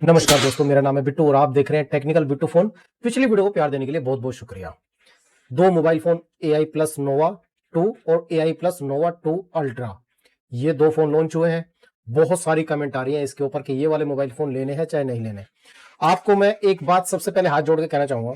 नमस्कार दोस्तों, मेरा नाम है बिट्टू और आप देख रहे हैं टेक्निकल बिट्टू फोन। पिछली वीडियो को प्यार देने के लिए बहुत बहुत शुक्रिया। दो मोबाइल फोन AI प्लस नोवा 2 और AI प्लस नोवा 2 अल्ट्रा, ये दो फोन लॉन्च हुए हैं। बहुत सारी कमेंट आ रही है इसके ऊपर कि ये वाले मोबाइल फोन लेने हैं चाहे नहीं लेने। आपको मैं एक बात सबसे पहले हाथ जोड़ के कहना चाहूंगा,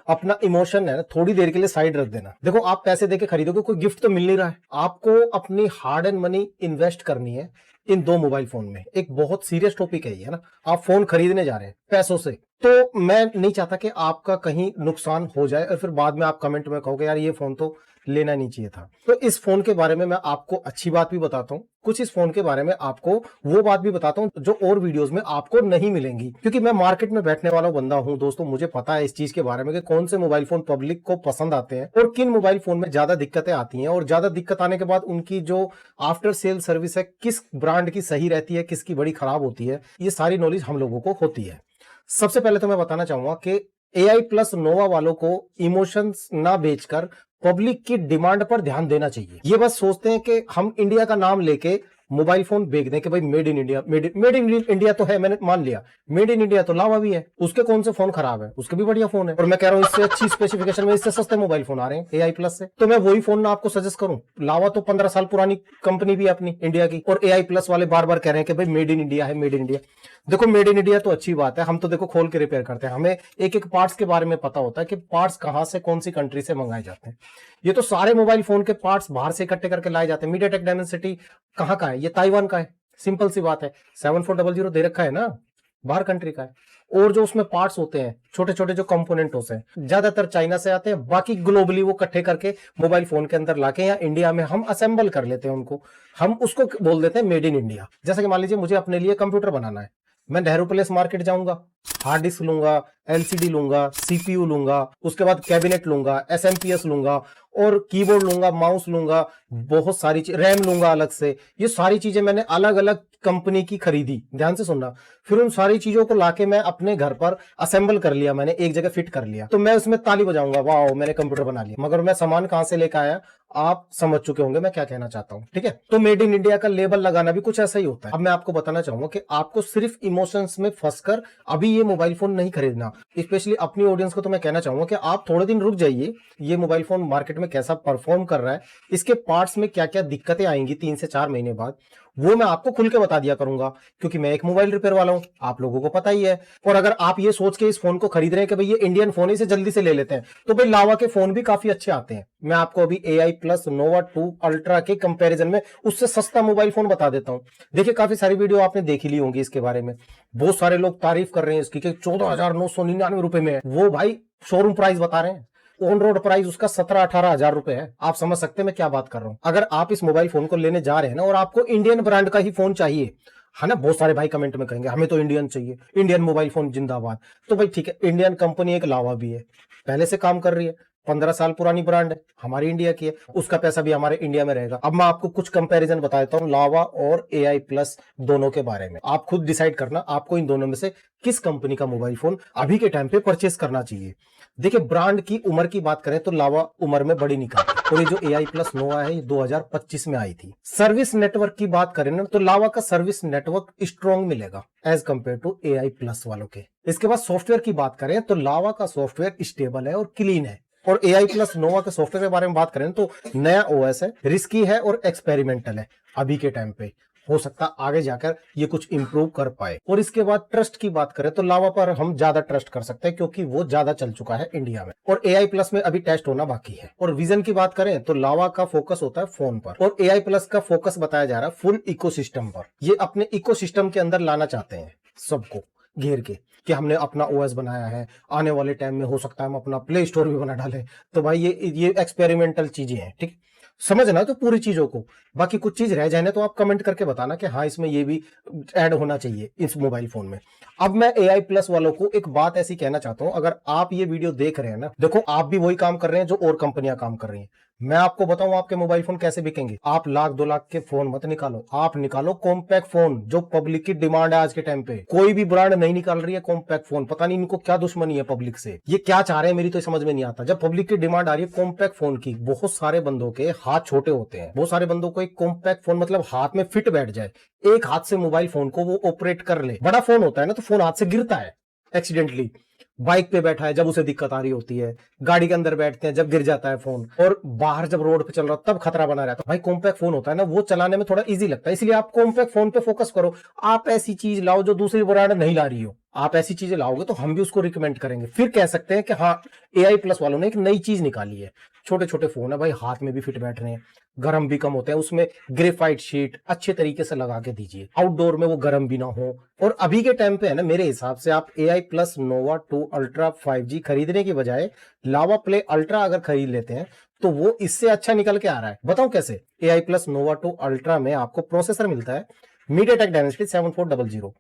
अपना इमोशन है ना थोड़ी देर के लिए साइड रख देना। देखो, आप पैसे देके खरीदोगे, कोई गिफ्ट तो मिल नहीं रहा है आपको। अपनी हार्ड एंड मनी इन्वेस्ट करनी है इन दो मोबाइल फोन में। एक बहुत सीरियस टॉपिक है ये, है ना। आप फोन खरीदने जा रहे हैं पैसों से, तो मैं नहीं चाहता कि आपका कहीं नुकसान हो जाए और फिर बाद में आप कमेंट में कहोगे यार ये फोन तो लेना नहीं चाहिए था। तो इस फोन के बारे में मैं आपको अच्छी बात भी बताता हूँ, कुछ इस फोन के बारे में आपको वो बात भी बताता हूँ जो और वीडियोस में आपको नहीं मिलेंगी, क्योंकि मैं मार्केट में बैठने वाला बंदा हूँ दोस्तों। मुझे पता है इस चीज के बारे में कि कौन से मोबाइल फोन पब्लिक को पसंद आते हैं और किन मोबाइल फोन में ज्यादा दिक्कतें आती हैं, और ज्यादा दिक्कत आने के बाद उनकी जो आफ्टर सेल सर्विस है किस ब्रांड की सही रहती है, किसकी बड़ी खराब होती है, ये सारी नॉलेज हम लोगों को होती है। सबसे पहले तो मैं बताना चाहूंगा कि AI प्लस नोवा वालों को इमोशंस ना बेचकर पब्लिक की डिमांड पर ध्यान देना चाहिए। ये बस सोचते हैं कि हम इंडिया का नाम लेके मोबाइल फोन बेच दें कि भाई made in India, made in India तो है, मैंने मान लिया। मेड इन इंडिया तो लावा भी है, उसके कौन से फोन खराब है, उसके भी बढ़िया फोन है। और मैं कह रहा हूं इससे अच्छी स्पेसिफिकेशन में इससे सस्ते मोबाइल फोन आ रहे हैं AI प्लस से, तो मैं वही फोन ना आपको सजेस्ट करूं। लावा तो 15 साल पुरानी कंपनी भी है अपनी इंडिया की, और AI प्लस वाले बार बार कह रहे हैं कि भाई मेड इन इंडिया है, मेड इन इंडिया। देखो, मेड इन इंडिया तो अच्छी बात है, हम तो देखो खोल के रिपेयर करते हैं, हमें एक एक पार्ट्स के बारे में पता होता है कि पार्ट्स कहां से कौन सी कंट्री से मंगाए जाते हैं। ये तो सारे मोबाइल फोन के पार्ट्स बाहर से इकट्ठे करके लाए जाते हैं। मीडियाटेक डायमेंसिटी कहां का है? ये ताइवान का है, सिंपल सी बात है। 7400 दे रखा है ना, बाहर कंट्री का है। और जो उसमें पार्ट्स होते हैं, छोटे छोटे जो कंपोनेंट होते हैं, ज्यादातर चाइना से आते हैं, बाकी ग्लोबली वो इकट्ठे करके मोबाइल फोन के अंदर लाके या इंडिया में हम असेंबल कर लेते हैं उनको। हम उसको बोल देते हैं मेड इन इंडिया। जैसे कि मान लीजिए मुझे अपने लिए कंप्यूटर बनाना है, मैं नेहरू प्लेस मार्केट जाऊंगा, हार्ड डिस्क लूंगा, LCD लूंगा, CPU लूंगा, उसके बाद कैबिनेट लूंगा, SMPS लूंगा, और कीबोर्ड लूंगा, माउस लूंगा, बहुत सारी चीज, रैम लूंगा अलग से। ये सारी चीजें मैंने अलग अलग कंपनी की खरीदी, ध्यान से सुनना। फिर उन सारी चीजों को लाके मैं अपने घर पर असेंबल कर लिया, मैंने एक जगह फिट कर लिया, तो मैं उसमें ताली बजाऊंगा, वाह मैंने कंप्यूटर बना लिया। मगर मैं सामान कहां से लेकर आया, आप समझ चुके होंगे मैं क्या कहना चाहता हूं, ठीक है। तो मेड इन इंडिया का लेबल लगाना भी कुछ ऐसा ही होता है। अब मैं आपको बताना चाहूंगा कि आपको सिर्फ इमोशंस में फंसकर अभी ये मोबाइल फोन नहीं खरीदना। स्पेशली अपनी ऑडियंस को तो मैं कहना चाहूंगा कि आप थोड़े दिन रुक जाइए, ये मोबाइल फोन मार्केट में कैसा परफॉर्म कर रहा है, इसके पार्ट्स में क्या क्या दिक्कतें आएंगी 3 से 4 महीने बाद, वो मैं आपको खुल के बता दिया करूंगा, क्योंकि मैं एक मोबाइल रिपेयर वाला हूं, आप लोगों को पता ही है। और अगर आप ये सोच के इस फोन को खरीद रहे हैं कि भाई ये इंडियन फोन है, इसे जल्दी से ले लेते हैं, तो भाई लावा के फोन भी काफी अच्छे आते हैं। मैं आपको अभी AI प्लस नोवा 2 अल्ट्रा के कंपैरिजन में उससे सस्ता मोबाइल फोन बता देता हूं। देखिए, काफी सारी वीडियो आपने देख ही ली होंगी इसके बारे में, बहुत सारे लोग तारीफ कर रहे हैं इसकी कि 14,999 रुपए में। वो भाई शोरूम प्राइस बता रहे हैं, ऑन रोड प्राइस उसका 17-18 हजार रुपए है। आप समझ सकते हैं मैं क्या बात कर रहा हूं। अगर आप इस मोबाइल फोन को लेने जा रहे हैं ना, और आपको इंडियन ब्रांड का ही फोन चाहिए, है ना। बहुत सारे भाई कमेंट में कहेंगे हमें तो इंडियन चाहिए, इंडियन मोबाइल फोन जिंदाबाद। तो भाई ठीक है, इंडियन कंपनी एक लावा भी है, पहले से काम कर रही है, 15 साल पुरानी ब्रांड है, हमारी इंडिया की है, उसका पैसा भी हमारे इंडिया में रहेगा। अब मैं आपको कुछ कंपैरिजन बता देता हूं लावा और AI प्लस दोनों के बारे में। आप खुद डिसाइड करना आपको इन दोनों में से किस कंपनी का मोबाइल फोन अभी के टाइम पे परचेस करना चाहिए। देखिए, ब्रांड की उम्र की बात करें तो लावा उम्र में बड़ी निकल, और ये जो AI प्लस नोवा है ये 2025 में आई थी। सर्विस नेटवर्क की बात करें ना, तो लावा का सर्विस नेटवर्क स्ट्रॉन्ग मिलेगा as compare to AI plus वालों के। इसके बाद सॉफ्टवेयर की बात करें तो लावा का सॉफ्टवेयर स्टेबल है और क्लीन है। और AI प्लस नोवा के सॉफ्टवेयर के बारे में बात करें तो नया OS है, रिस्की है और एक्सपेरिमेंटल है अभी के टाइम पे। हो सकता है आगे जाकर ये कुछ इंप्रूव कर पाए। और इसके बाद ट्रस्ट की बात करें तो लावा पर हम ज्यादा ट्रस्ट कर सकते हैं, क्योंकि वो ज्यादा चल चुका है इंडिया में, और AI प्लस में अभी टेस्ट होना बाकी है। और विजन की बात करें तो लावा का फोकस होता है फोन पर, और AI प्लस का फोकस बताया जा रहा है फुल इकोसिस्टम पर। ये अपने इकोसिस्टम के अंदर लाना चाहते हैं सबको घेर के, कि हमने अपना OS बनाया है, आने वाले टाइम में हो सकता है हम अपना प्ले स्टोर भी बना डालें। तो भाई ये एक्सपेरिमेंटल चीजें हैं, ठीक। समझना तो पूरी चीजों को, बाकी कुछ चीज रह जाए ना तो आप कमेंट करके बताना कि हाँ इसमें ये भी ऐड होना चाहिए इस मोबाइल फोन में। अब मैं AI प्लस वालों को एक बात ऐसी कहना चाहता हूं, अगर आप ये वीडियो देख रहे हैं ना, देखो आप भी वही काम कर रहे हैं जो और कंपनियां काम कर रही हैं। मैं आपको बताऊं आपके मोबाइल फोन कैसे बिकेंगे। आप लाख 2 लाख के फोन मत निकालो, आप निकालो कॉम्पैक्ट फोन, जो पब्लिक की डिमांड है आज के टाइम पे। कोई भी ब्रांड नहीं निकाल रही है कॉम्पैक्ट फोन, पता नहीं इनको क्या दुश्मनी है पब्लिक से, ये क्या चाह रहे हैं मेरी तो समझ में नहीं आता। जब पब्लिक की डिमांड आ रही है कॉम्पैक्ट फोन की, बहुत सारे बंदों के हाथ छोटे होते हैं, बहुत सारे बंदों को एक कॉम्पैक्ट फोन मतलब हाथ में फिट बैठ जाए, एक हाथ से मोबाइल फोन को वो ऑपरेट कर ले। बड़ा फोन होता है ना तो फोन हाथ से गिरता है एक्सीडेंटली, बाइक पे बैठा है जब उसे दिक्कत आ रही होती है, गाड़ी के अंदर बैठते हैं जब गिर जाता है फोन, और बाहर जब रोड पे चल रहा तब खतरा बना रहता है। भाई कॉम्पैक्ट फोन होता है ना वो चलाने में थोड़ा इजी लगता है, इसलिए आप कॉम्पैक्ट फोन पे फोकस करो। आप ऐसी चीज लाओ जो दूसरी ब्रांड नहीं ला रही हो, आप ऐसी चीजें लाओगे तो हम भी उसको रिकमेंड करेंगे, फिर कह सकते हैं कि हाँ AI प्लस वालों ने एक नई चीज निकाली है। छोटे छोटे फोन है भाई, हाथ में भी फिट बैठ रहे हैं, गर्म भी कम होते हैं, उसमें ग्रेफाइट शीट अच्छे तरीके से लगा के दीजिए, आउटडोर में वो गर्म भी ना हो। और अभी के टाइम पे है ना मेरे हिसाब से आप AI प्लस नोवा 2 अल्ट्रा 5G खरीदने की बजाय लावा प्ले अल्ट्रा अगर खरीद लेते हैं तो वो इससे अच्छा निकल के आ रहा है। बताओ कैसे। AI प्लस नोवा 2 अल्ट्रा में आपको प्रोसेसर मिलता है मीडियाटेक डायमेंसिटी 7400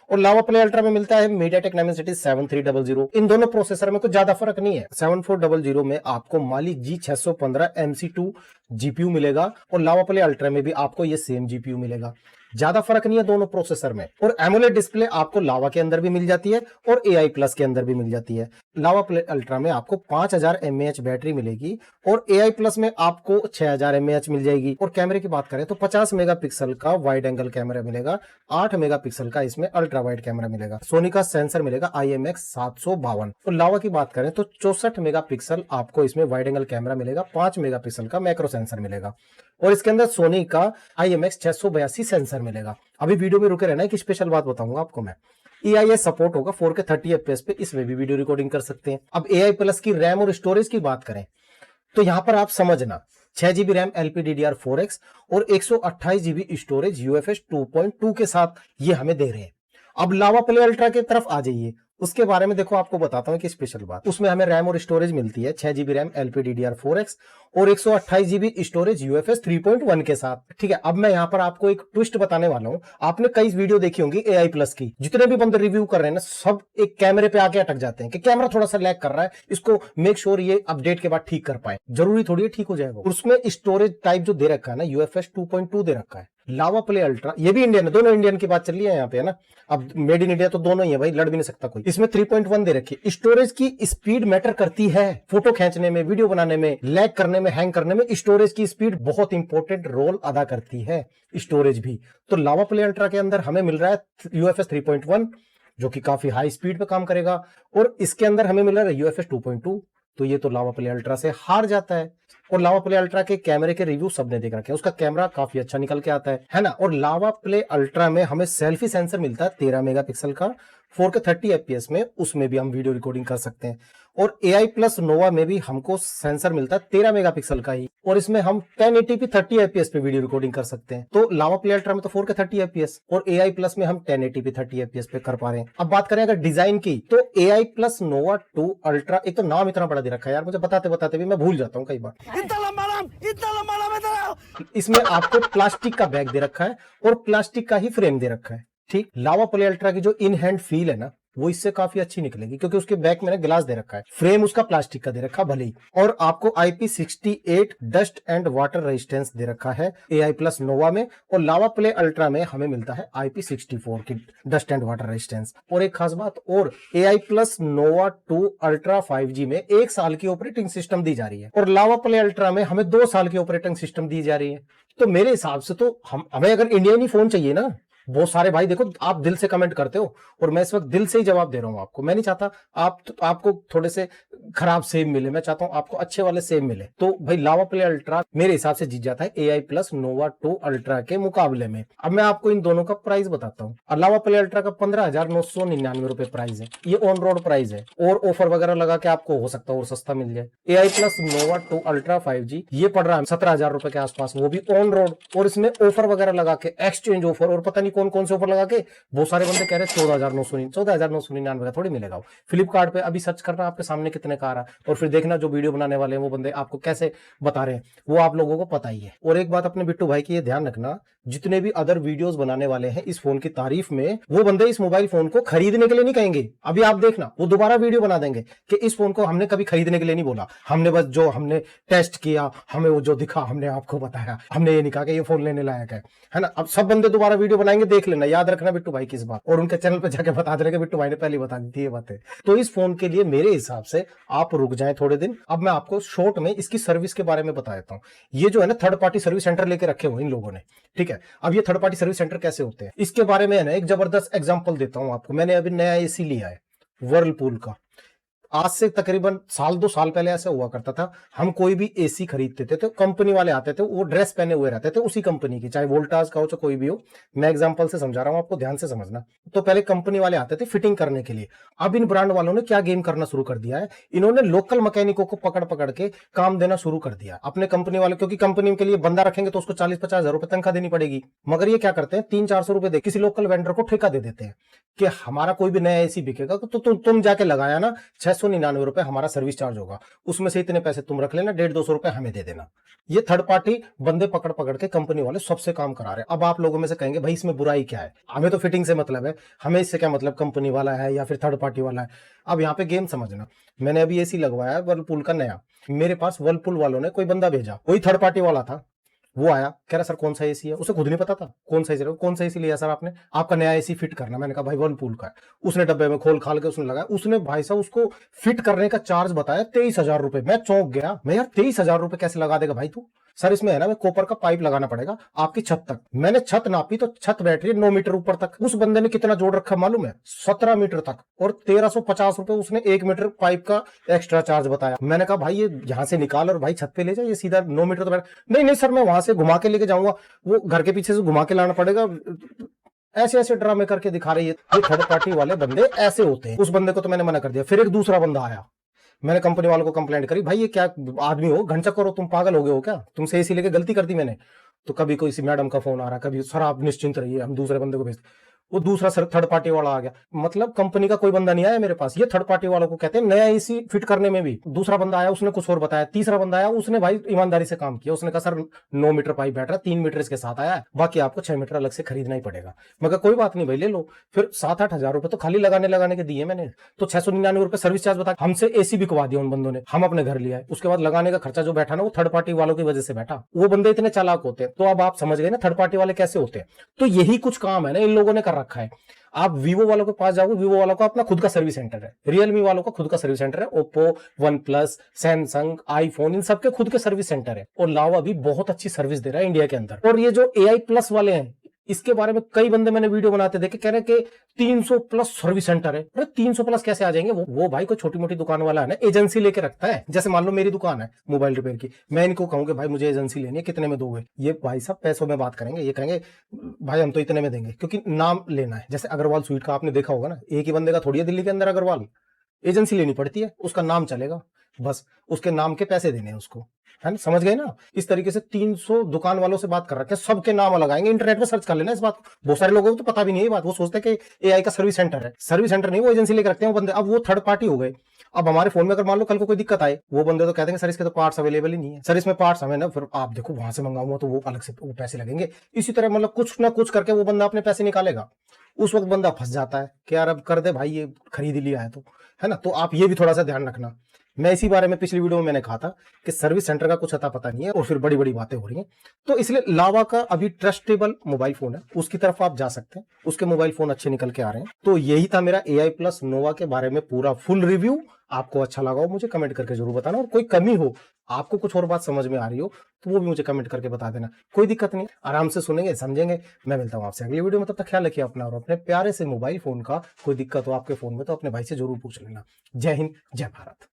और लावा प्ले अल्ट्रा में मिलता है मीडियाटेक डायमेंसिटी 7300। इन दोनों प्रोसेसर में कुछ ज्यादा फर्क नहीं है। 7400 में आपको मालिक G615 MC2 जीपीयू मिलेगा और लावा प्ले अल्ट्रा में भी आपको ये सेम जीपीयू मिलेगा, ज्यादा फर्क नहीं है दोनों प्रोसेसर में। और एमोलेड डिस्प्ले आपको लावा के अंदर भी मिल जाती है और AI प्लस के अंदर भी मिल जाती है। लावा प्ले अल्ट्रा में आपको 5000 mAh बैटरी मिलेगी और AI प्लस में आपको 6000 mAh मिल जाएगी। और कैमरे की बात करें तो 50 मेगापिक्सल का वाइड एंगल कैमरा मिलेगा, 8 मेगापिक्सल का इसमें अल्ट्रा वाइड कैमरा मिलेगा, सोनी का सेंसर मिलेगा IMX752। और लावा की बात करें तो 64 मेगापिक्सल आपको इसमें वाइड एंगल कैमरा मिलेगा, 5 मेगापिक्सल का मैक्रो सेंसर मिलेगा और इसके अंदर सोनी का IMX682 सेंसर मिलेगा। अभी वीडियो में रुके रहना, एक स्पेशल बात बताऊंगा आपको मैं। EIS सपोर्ट होगा 4K 30 FPS पे, इसमें भी वीडियो रिकॉर्डिंग कर सकते हैं। अब AI प्लस की रैम और स्टोरेज की बात करें तो यहां पर आप समझना 6GB रैम LPDDR4X और 128GB स्टोरेज UFS 2.2 के साथ ये हमें दे रहे हैं। अब लावा प्ले अल्ट्रा की तरफ आ जाइए, उसके बारे में देखो आपको बताता हूं कि स्पेशल बात। उसमें हमें रैम और स्टोरेज मिलती है 6GB रैम LPDDR4X और 128GB स्टोरेज UFS 3.1 के साथ। ठीक है, अब मैं यहां पर आपको एक ट्विस्ट बताने वाला हूं। आपने कई वीडियो देखी होंगी AI प्लस की, जितने भी बंदे रिव्यू कर रहे हैं ना सब एक कैमरे पे आके अटक जाते हैं कि कैमरा थोड़ा सा लैग कर रहा है, इसको मेक श्योर ये अपडेट के बाद ठीक कर पाए। जरूरी थोड़ी है ठीक हो जाएगा। उसमें स्टोरेज टाइप जो दे रखा है ना UFS 2.2 दे रखा है। लावा प्ले अल्ट्रा ये भी इंडियन है, दोनों इंडियन की बात चल रही है यहाँ पे है ना। अब मेड इन इंडिया तो दोनों ही है भाई, लड़ भी नहीं सकता कोई। इसमें 3.1 दे रखी है। स्टोरेज की स्पीड मैटर करती है, फोटो खींचने में, वीडियो बनाने में, लैग करने में, हैंग करने में स्टोरेज की स्पीड बहुत इंपॉर्टेंट रोल अदा करती है, स्टोरेज भी। तो लावा प्ले अल्ट्रा के अंदर हमें मिल रहा है UFS 3.1 जो कि काफी हाई स्पीड पे काम करेगा और इसके अंदर हमें मिल रहा है UFS 2.2, तो ये तो लावा प्ले अल्ट्रा से हार जाता है। और लावा प्ले अल्ट्रा के कैमरे के रिव्यू सबने देख रखे हैं, उसका कैमरा काफी अच्छा निकल के आता है ना। और लावा प्ले अल्ट्रा में हमें सेल्फी सेंसर मिलता है 13 मेगापिक्सल का 4K 30 FPS में, उसमें भी हम वीडियो रिकॉर्डिंग कर सकते हैं। और AI प्लस नोवा में भी हमको सेंसर मिलता है 13 मेगापिक्सल का ही और इसमें हम 1080p 30 FPS पे वीडियो रिकॉर्डिंग कर सकते हैं। तो लावा प्ले अल्ट्रा में तो 4K 30 FPS और AI प्लस में हम 1080p 30 FPS पे कर पा रहे हैं। अब बात करें अगर डिजाइन की तो AI प्लस नोवा 2 अल्ट्रा, एक तो नाम इतना बड़ा दे रखा है यार, मुझे बताते बताते भी मैं भूल जाता हूँ कई बार। इतना लंबा नाम है। इसमें आपको प्लास्टिक का बैग दे रखा है और प्लास्टिक का ही फ्रेम दे रखा है। ठीक, लावा प्ले अल्ट्रा की जो इन हैंड फील है ना वो इससे काफी अच्छी निकलेगी क्योंकि उसके बैक में ना गिलास दे रखा है, फ्रेम उसका प्लास्टिक का दे रखा भले ही। और आपको IP68 dust and water resistance दे रखा है AI प्लस नोवा में और लावा प्ले अल्ट्रा में हमें मिलता है IP64 की डस्ट एंड वाटर रेजिस्टेंस। और एक खास बात और, AI प्लस नोवा 2 अल्ट्रा 5G में 1 साल की ऑपरेटिंग सिस्टम दी जा रही है और लावा प्ले अल्ट्रा में हमें 2 साल की ऑपरेटिंग सिस्टम दी जा रही है। तो मेरे हिसाब से तो हमें अगर इंडियन ही फोन चाहिए ना, बहुत सारे भाई देखो आप दिल से कमेंट करते हो और मैं इस वक्त दिल से ही जवाब दे रहा हूं आपको। मैं नहीं चाहता आपको थोड़े से खराब सेब मिले, मैं चाहता हूं आपको अच्छे वाले सेब मिले। तो भाई लावा प्ले अल्ट्रा मेरे हिसाब से जीत जाता है AI प्लस नोवा 2 अल्ट्रा के मुकाबले में। अब मैं आपको इन दोनों का प्राइस बताता हूँ। लावा प्ले अल्ट्रा का 15,999 रुपए प्राइस है, ये ऑन रोड प्राइस है और ऑफर वगैरह लगा के आपको हो सकता है और सस्ता मिल जाए। AI प्लस नोवा 2 अल्ट्रा 5G ये पड़ रहा है 17,000 रुपए के आसपास, वो भी ऑन रोड और इसमें ऑफर वगैरह लगा के एक्सचेंज ऑफर और पता नहीं कौन कौन से ऑफर लगा के बहुत सारे बंदे कह रहे हैं 14,999 का थोड़ी मिलेगा। फ्लिपकार्ट पे अभी सर्च करना आपके सामने कितने का आ रहा है, और फिर देखना जो वीडियो बनाने वाले हैं वो बंदे आपको कैसे बता रहे हैं, वो आप लोगों को पता ही है। और एक बात अपने बिट्टू भाई की ये ध्यान रखना, जितने भी अदर वीडियोस बनाने वाले हैं इस फोन की तारीफ में, वो बंदे इस मोबाइल फोन को खरीदने के लिए नहीं कहेंगे। अभी आप देखना वो दोबारा वीडियो बना देंगे कि इस फोन को हमने कभी खरीदने के लिए नहीं बोला, हमने बस जो हमने टेस्ट किया, हमें वो जो दिखा हमने आपको बताया, हमने ये नहीं कहा कि ये फोन लेने लायक है ना। अब सब बंदे दोबारा वीडियो बनाएंगे, देख लेना, याद रखना बिट्टू भाई की इस बात, और उनके चैनल पर जाकर बता देना कि बिट्टू भाई ने पहले बता दी थी ये बातें। तो इस फोन के लिए मेरे हिसाब से आप रुक जाएं थोड़े दिन। अब मैं आपको शॉर्ट में इसकी सर्विस के बारे में बता देता हूं। ये जो है ना थर्ड पार्टी सर्विस सेंटर लेके रखे हुए इन लोगों ने, ठीक है। अब ये थर्ड पार्टी सर्विस सेंटर कैसे होते हैं इसके बारे में है ना एक जबरदस्त एग्जांपल देता हूं आपको। मैंने अभी नया एसी लिया है वर्लपूल का। आज से तकरीबन 1-2 साल पहले ऐसा हुआ करता था, हम कोई भी एसी खरीदते थे तो कंपनी वाले आते थे, वो ड्रेस पहने हुए रहते थे उसी कंपनी की, चाहे वोल्टास का हो चाहे कोई भी हो। मैं एग्जांपल से समझा रहा हूं आपको, ध्यान से समझना। तो पहले कंपनी वाले आते थे फिटिंग करने के लिए। अब इन ब्रांड वालों ने क्या गेम करना शुरू कर दिया है, इन्होंने लोकल मैकेनिकों को पकड़ पकड़ के काम देना शुरू कर दिया अपने कंपनी वाले, क्योंकि कंपनी के लिए बंदा रखेंगे तो उसको 40-50 हजार रुपए तनख्वाह देनी पड़ेगी। मगर ये क्या करते हैं, 300-400 रुपए दे किसी लोकल वेंडर को ठेका दे देते हैं कि हमारा कोई भी नया एसी बिकेगा तो तुम जाके लगाया ना, 699 रुपए हमारा सर्विस चार्ज होगा, उसमें से इतने पैसे तुम रख लेना, 150-200 रुपए हमें दे देना। ये थर्ड पार्टी बंदे पकड़ पकड़ के कंपनी वाले सबसे काम करा रहे हैं। अब आप लोगों में से कहेंगे भाई इसमें बुराई क्या है, हमें तो फिटिंग से मतलब है, हमें इससे क्या मतलब कंपनी वाला है या फिर थर्ड पार्टी वाला है। अब यहाँ पे गेम समझना, मैंने अभी एसी लगवाया है वर्लपूल का नया, मेरे पास वर्लपूल वालों ने कोई बंदा भेजा, कोई थर्ड पार्टी वाला था, वो आया कह रहा सर कौन सा एसी है, उसे खुद नहीं पता था कौन सा एसी, कौन सा एसी लिया सर आपने, आपका नया एसी फिट करना। मैंने कहा भाई वर्लपूल का है। उसने डब्बे में खोल खाल के उसने लगाया, उसने भाई साहब उसको फिट करने का चार्ज बताया 23,000 रुपए। मैं चौंक गया, मैं यार 23,000 रुपए कैसे लगा देगा भाई तू। सर इसमें है ना मैं कॉपर का पाइप लगाना पड़ेगा आपकी छत तक। मैंने छत नापी तो छत बैठ रही है 9 मीटर ऊपर तक। उस बंदे ने कितना जोड़ रखा मालूम है, 17 मीटर तक, और 1350 रुपए उसने 1 मीटर पाइप का एक्स्ट्रा चार्ज बताया। मैंने कहा भाई ये यहां से निकाल और भाई छत पे ले जाए, ये सीधा 9 मीटर तो बैठ। नहीं सर मैं वहां से घुमा के लेके जाऊंगा, वो घर के पीछे से घुमा के लाना पड़ेगा। ऐसे ऐसे ड्रामे करके दिखा रही है। ये थर्ड पार्टी वाले बंदे ऐसे होते हैं। उस बंदे को तो मैंने मना कर दिया। फिर एक दूसरा बंदा आया, मैंने कंपनी वालों को कंप्लेंट करी, भाई ये क्या आदमी हो, घंटा तुम पागल हो गए हो क्या, तुमसे एसी लेके गलती कर दी मैंने। तो कभी कोई सी मैडम का फोन आ रहा, कभी सर आप निश्चिंत रहिए हम दूसरे बंदे को भेजते। वो दूसरा सर थर्ड पार्टी वाला आ गया, मतलब कंपनी का कोई बंदा नहीं आया मेरे पास। ये थर्ड पार्टी वालों को कहते हैं नया एसी फिट करने में भी। दूसरा बंदा आया उसने कुछ और बताया, तीसरा बंदा आया उसने भाई ईमानदारी से काम किया, उसने कहा सर 9 मीटर पाइप बैठ रहा है, 3 मीटर इसके साथ आया है, बाकी आपको 6 मीटर अलग से खरीदना ही पड़ेगा। मगर कोई बात नहीं भाई ले लो। फिर 7-8 हजार रुपए तो खाली लगाने के दिए मैंने, तो 699 रुपए सर्विस चार्ज बता, हमसे एसी बिकवा दिया उन बंदों ने, हम अपने घर लिया है। उसके बाद लगाने का खर्चा जो बैठा ना वो थर्ड पार्टी वालों की वजह से बैठा। वो बंदे इतने चालाक होते हैं। तो अब आप समझ गए ना थर्ड पार्टी वाले कैसे होते हैं। तो यही कुछ काम है ना इन लोगों ने कर रखा है। आप वीवो वालों के पास जाओगे, वीवो वालों का अपना खुद का सर्विस सेंटर है, रियलमी वालों का खुद का सर्विस सेंटर है, Oppo, OnePlus, Samsung, iPhone, इन सबके खुद के सर्विस सेंटर है। और लावा भी बहुत अच्छी सर्विस दे रहा है इंडिया के अंदर। और ये जो AI प्लस वाले हैं, इसके बारे में कई बंदे मैंने वीडियो बनाते देखे, कह रहे कि 300 प्लस सर्विस सेंटर है। अरे 300 प्लस कैसे आ जाएंगे, वो भाई कोई छोटी मोटी दुकान वाला है ना, एजेंसी लेके रखता है। जैसे मान लो मेरी दुकान है मोबाइल रिपेयर की, मैं इनको कहूँ कि भाई मुझे एजेंसी लेनी है, कितने में दोगे, ये भाई साहब पैसों में बात करेंगे, ये कहेंगे भाई हम तो इतने में देंगे, क्योंकि नाम लेना है। जैसे अग्रवाल स्वीट का आपने देखा होगा ना, एक ही बंदे का थोड़ी है दिल्ली के अंदर अग्रवाल, एजेंसी लेनी पड़ती है, उसका नाम चलेगा, बस उसके नाम के पैसे देने हैं उसको, है ना, समझ गए ना। इस तरीके से 300 दुकान वालों से बात कर रखे हैं, सबके नाम लगाएंगे, इंटरनेट पे सर्च कर लेना इस बात। बहुत सारे लोगों को तो पता भी नहीं है बात, वो सोचते हैं कि AI का सर्विस सेंटर है। सर्विस सेंटर नहीं, वो एजेंसी लेकर रखते हैं वो बंदे। अब वो थर्ड पार्टी हो गए। अब हमारे फोन में अगर मान लो कल को कोई दिक्कत आए, वो बंदे तो कहते हैं सर इसके तो पार्ट्स अवेलेबल ही नहीं है, सर इसमें पार्ट्स हमें ना, फिर आप देखो वहां से मंगाऊंगा तो वो अलग से वो पैसे लगेंगे। इसी तरह मतलब कुछ ना कुछ करके वो बंदा अपने पैसे निकालेगा। उस वक्त बंदा फंस जाता है कि यार अब कर दे भाई, ये खरीद लिया है तो, है ना। तो आप ये भी थोड़ा सा ध्यान रखना। मैं इसी बारे में पिछली वीडियो में मैंने कहा था कि सर्विस सेंटर का कुछ अता पता नहीं है और फिर बड़ी बड़ी बातें हो रही हैं। तो इसलिए लावा का अभी ट्रस्टेबल मोबाइल फोन है, उसकी तरफ आप जा सकते हैं, उसके मोबाइल फोन अच्छे निकल के आ रहे हैं। तो यही था मेरा AI प्लस नोवा के बारे में पूरा फुल रिव्यू। आपको अच्छा लगा हो मुझे कमेंट करके जरूर बताना, और कोई कमी हो, आपको कुछ और बात समझ में आ रही हो तो वो भी मुझे कमेंट करके बता देना, कोई दिक्कत नहीं, आराम से सुनेंगे समझेंगे। मैं मिलता हूँ आपसे अगली वीडियो में, तब तक ख्याल रखिए अपना और अपने प्यारे से मोबाइल फोन का। कोई दिक्कत हो आपके फोन में तो अपने भाई से जरूर पूछ लेना। जय हिंद, जय भारत।